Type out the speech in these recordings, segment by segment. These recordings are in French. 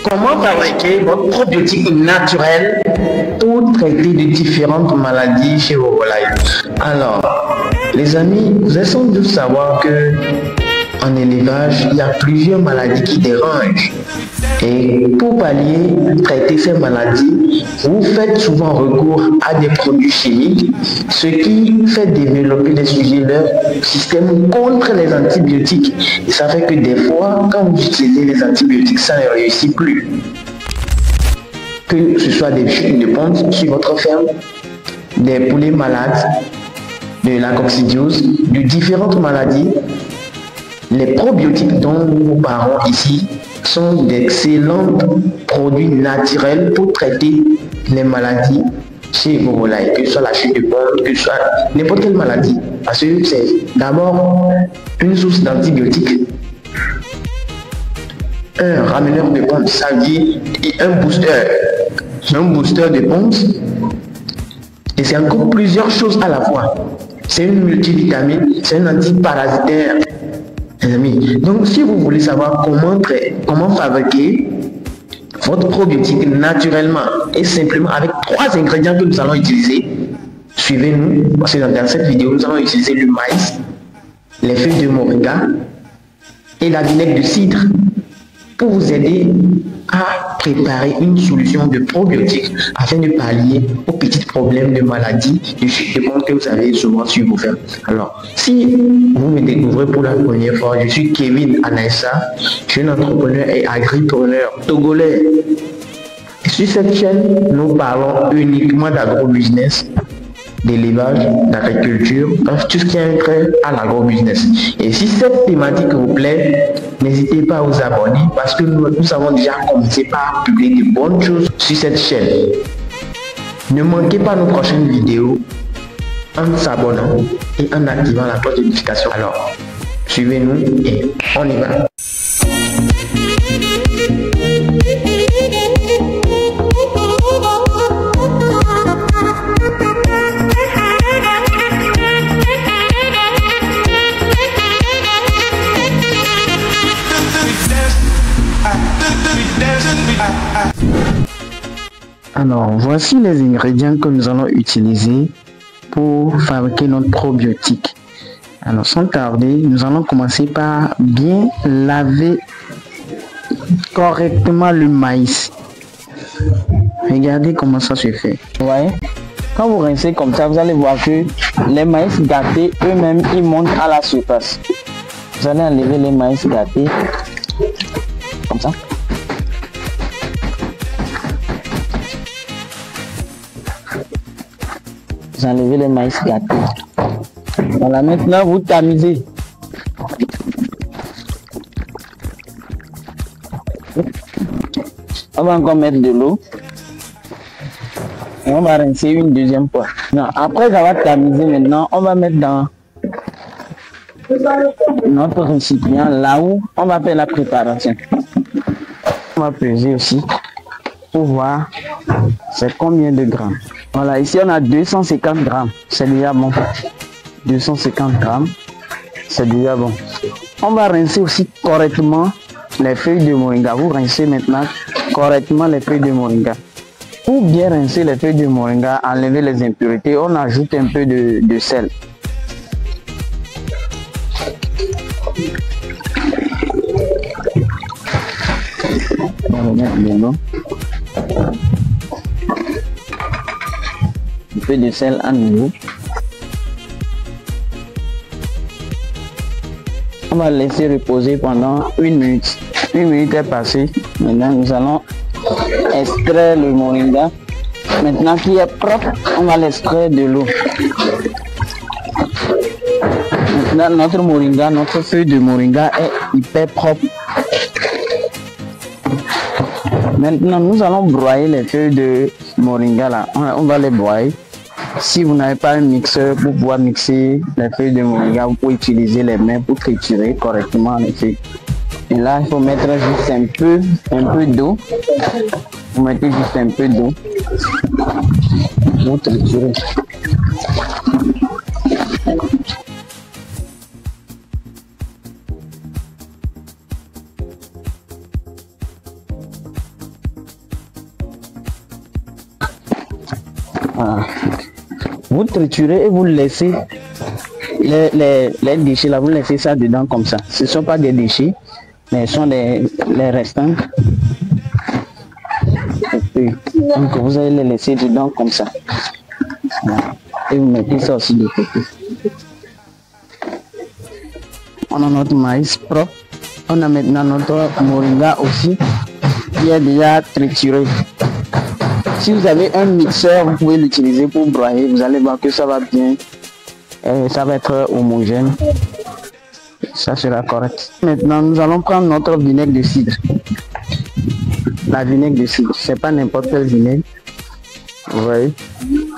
Comment fabriquer votre probiotique naturel pour traiter de différentes maladies chez vos volailles? Alors, les amis, vous êtes sans doute savoir que en élevage, il y a plusieurs maladies qui dérangent. Et pour pallier, traiter ces maladies, vous faites souvent recours à des produits chimiques, ce qui fait développer les sujets leur système contre les antibiotiques. Et ça fait que des fois, quand vous utilisez les antibiotiques, ça ne réussit plus. Que ce soit des chutes de ponte sur votre ferme, des poulets malades, de la coccidiose, de différentes maladies, les probiotiques dont nous parlons ici sont d'excellents produits naturels pour traiter les maladies chez vos volailles, que ce soit la chute de ponte, que ce soit n'importe quelle maladie. Parce que c'est d'abord une source d'antibiotiques, un rameneur de ponte, ça veut dire un booster de ponte, et c'est encore plusieurs choses à la fois. C'est une multivitamine, c'est un antiparasitaire. Les amis, donc si vous voulez savoir comment fabriquer votre probiotique naturellement et simplement avec 3 ingrédients que nous allons utiliser, suivez-nous, parce que dans cette vidéo, nous allons utiliser le maïs, les feuilles de moringa et la vinaigre de cidre pour vous aider à préparer une solution de probiotique afin de pallier aux petits problèmes de maladies, de chute de ponte que vous avez souvent sur vos fermes. Alors, si vous me découvrez pour la première fois, je suis Kevin Anaïssa, je suis un entrepreneur et agripreneur togolais. Et sur cette chaîne, nous parlons uniquement d'agrobusiness, d'élevage, d'agriculture, bref, tout ce qui est trait à l'agrobusiness. Et si cette thématique vous plaît, n'hésitez pas à vous abonner parce que nous avons déjà commencé par publier de bonnes choses sur cette chaîne. Ne manquez pas nos prochaines vidéos en s'abonnant et en activant la cloche de notification. Alors, suivez-nous et on y va. Alors, voici les ingrédients que nous allons utiliser pour fabriquer notre probiotique. Alors, sans tarder, nous allons commencer par bien laver correctement le maïs. Regardez comment ça se fait. Vous voyez? Quand vous rincez comme ça, vous allez voir que les maïs gâtés, eux-mêmes, ils montent à la surface. Vous allez enlever les maïs gâtés comme ça. Vous enlevez les maïs gâtés. Voilà, maintenant vous tamisez. On va encore mettre de l'eau. Et on va rincer une deuxième fois. Non, après avoir tamisé maintenant, on va mettre dans notre récipient là où on va faire la préparation. On va peser aussi pour voir c'est combien de grammes. Voilà, ici on a 250 grammes, c'est déjà bon. 250 grammes, c'est déjà bon. On va rincer aussi correctement les feuilles de moringa. Vous rincez maintenant correctement les feuilles de moringa. Pour bien rincer les feuilles de moringa, enlever les impuretés, on ajoute un peu de sel. On va mettre de l'eau. Un peu de sel à nouveau. On va laisser reposer pendant 1 minute. 1 minute est passée. Maintenant, nous allons extraire le moringa. Maintenant qu'il est propre, on va l'extraire de l'eau. Maintenant, notre moringa, notre feuille de moringa est hyper propre. Maintenant, nous allons broyer les feuilles de moringa là. On va les broyer. Si vous n'avez pas un mixeur pour pouvoir mixer les feuilles de moringa, vous pouvez utiliser les mains pour triturer correctement les feuilles. Et là, il faut mettre juste un peu d'eau. Vous mettez juste un peu d'eau pour triturer. Voilà. Vous triturez et vous laissez les déchets là, vous laissez ça dedans comme ça. Ce ne sont pas des déchets, mais ce sont les restants. Donc vous allez les laisser dedans comme ça. Voilà. Et vous mettez ça aussi de côté. On a notre maïs propre. On a maintenant notre moringa aussi qui est déjà trituré. Si vous avez un mixeur, vous pouvez l'utiliser pour broyer. Vous allez voir que ça va bien. Et ça va être homogène. Ça sera correct. Maintenant, nous allons prendre notre vinaigre de cidre. La vinaigre de cidre, c'est pas n'importe quel vinaigre. Vous voyez,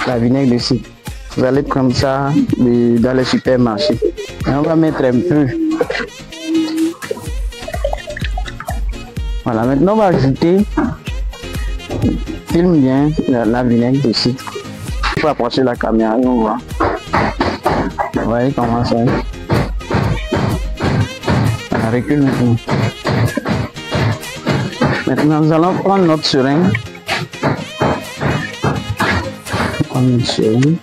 la vinaigre de cidre. Vous allez prendre ça dans les supermarchés. Et on va mettre un peu. Voilà, maintenant on va ajouter, filme bien la vinaigre de cidre. Il faut approcher la caméra et on voit. Vous voyez comment ça est. On recule maintenant. Maintenant nous allons prendre notre seringue. Prendre notre seringue.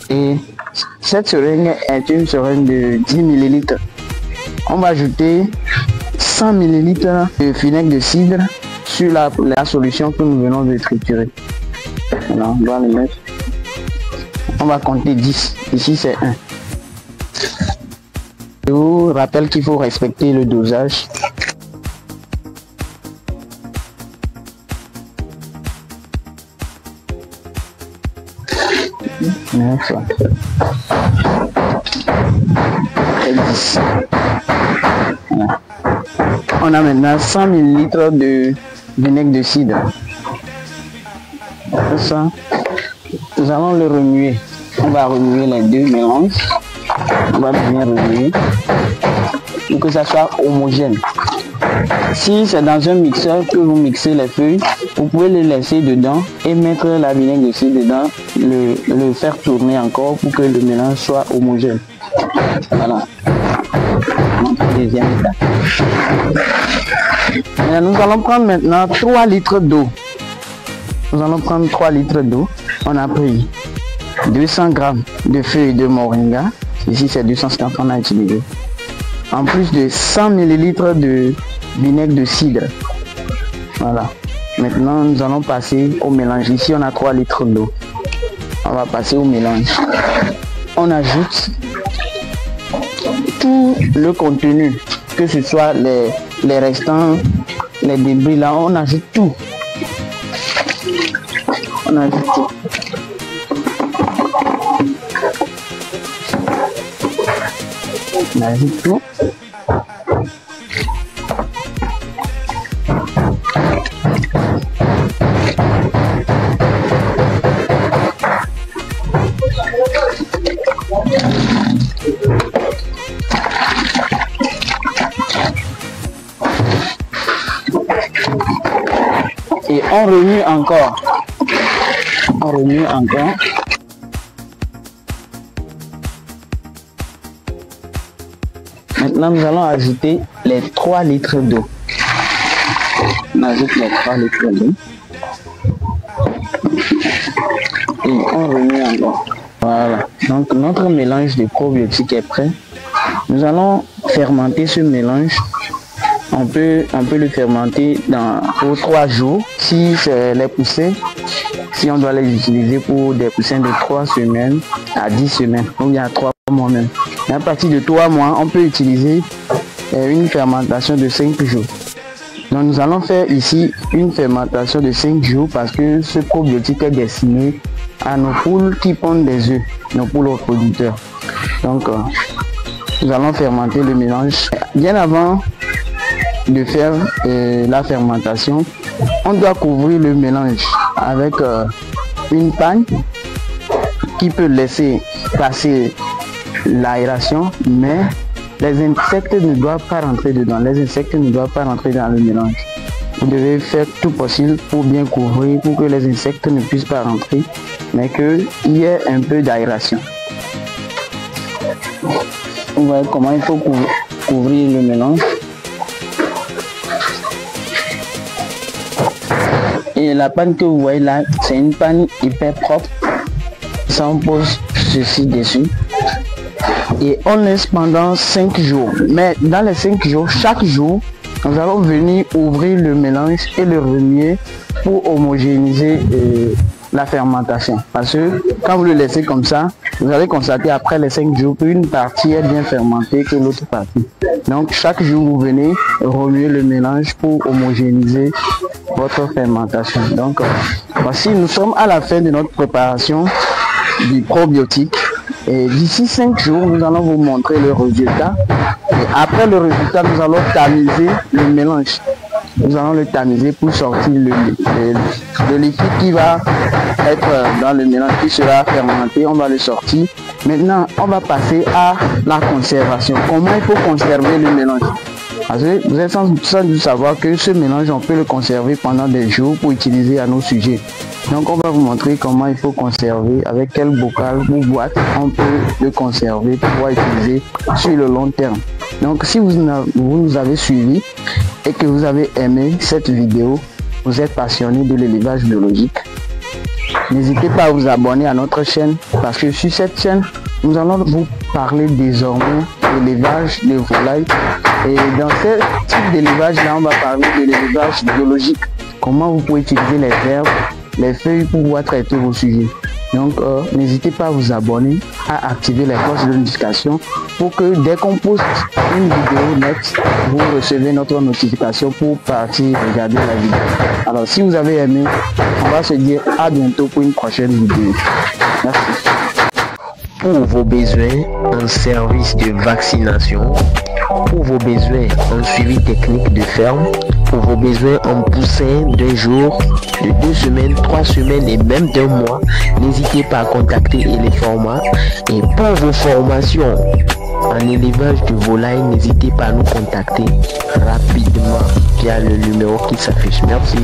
Et cette seringue est une seringue de 10 ml. On va ajouter 100 ml de vinaigre de cidre sur la solution que nous venons de triturer. Voilà, on doit le mettre. On va compter 10. Ici c'est 1. Je vous rappelle qu'il faut respecter le dosage. Voilà. On a maintenant 100 ml de vinaigre de cidre. Ça, nous allons le remuer. On va remuer les deux mélanges. On va bien remuer pour que ça soit homogène. Si c'est dans un mixeur que vous mixez les feuilles, vous pouvez les laisser dedans et mettre la vinaigre de cidre dedans, le faire tourner encore pour que le mélange soit homogène. Voilà. Deuxième étape. Et nous allons prendre maintenant 3 litres d'eau. Nous allons prendre 3 litres d'eau. On a pris 200 g de feuilles de moringa. Ici c'est 250 qu'on a utilisé. En plus de 100 ml de vinaigre de cidre. Voilà. Maintenant, nous allons passer au mélange. Ici, on a 3 litres d'eau. On va passer au mélange. On ajoute tout le contenu, que ce soit les restants, les débris là, on ajoute tout. On ajoute tout. On ajoute tout. Et on remue encore. On remue encore. Maintenant, nous allons ajouter les 3 litres d'eau. On ajoute les 3 litres d'eau. Et on remue encore. Voilà. Donc, notre mélange de probiotiques est prêt. Nous allons fermenter ce mélange. On peut le fermenter pour 3 jours. Si c'est les poussins, si on doit les utiliser pour des poussins de 3 semaines à 10 semaines, ou bien à 3 mois même. Et à partir de 3 mois, on peut utiliser une fermentation de 5 jours. Donc nous allons faire ici une fermentation de 5 jours parce que ce probiotique est destiné à nos poules qui pondent des œufs, nos poules reproducteurs. Donc nous allons fermenter le mélange. Bien avant de faire la fermentation, on doit couvrir le mélange avec une paille qui peut laisser passer l'aération, mais les insectes ne doivent pas rentrer dedans. Les insectes ne doivent pas rentrer dans le mélange. Vous devez faire tout possible pour bien couvrir, pour que les insectes ne puissent pas rentrer, mais qu'il y ait un peu d'aération. Vous voyez comment il faut couvrir le mélange. Et la panne que vous voyez là, c'est une panne hyper propre. Ça, on pose ceci dessus. Et on laisse pendant 5 jours. Mais dans les 5 jours, chaque jour, nous allons venir ouvrir le mélange et le remuer pour homogénéiser la fermentation. Parce que quand vous le laissez comme ça, vous allez constater après les 5 jours qu'une partie est bien fermentée que l'autre partie. Donc chaque jour, vous venez remuer le mélange pour homogénéiser votre fermentation. Donc voici, nous sommes à la fin de notre préparation du probiotique. Et d'ici 5 jours, nous allons vous montrer le résultat. Et après le résultat, nous allons tamiser le mélange. Nous allons le tamiser pour sortir le liquide qui va être dans le mélange, qui sera fermenté. On va le sortir. Maintenant, on va passer à la conservation. Comment il faut conserver le mélange? Parce que vous êtes sans doute savoir que ce mélange, on peut le conserver pendant des jours pour utiliser à nos sujets. Donc, on va vous montrer comment il faut conserver, avec quel bocal ou boîte on peut le conserver pour pouvoir utiliser sur le long terme. Donc, si vous nous avez suivi et que vous avez aimé cette vidéo, vous êtes passionné de l'élevage biologique, n'hésitez pas à vous abonner à notre chaîne parce que sur cette chaîne, nous allons vous parler désormais d'élevage de volailles. Et dans ce type d'élevage là, on va parler de l'élevage biologique. Comment vous pouvez utiliser les herbes, les feuilles pour pouvoir traiter vos sujets. Donc n'hésitez pas à vous abonner, à activer les cloches de notification pour que dès qu'on poste une vidéo nette, vous recevez notre notification pour partir regarder la vidéo. Alors si vous avez aimé, on va se dire à bientôt pour une prochaine vidéo. Merci. Pour vos besoins en service de vaccination, pour vos besoins en suivi technique de ferme, pour vos besoins en poussin d'un jour, de 2 semaines, 3 semaines et même d'1 mois, n'hésitez pas à contacter Eleforma. Et pour vos formations en élevage de volailles, n'hésitez pas à nous contacter rapidement via le numéro qui s'affiche. Merci.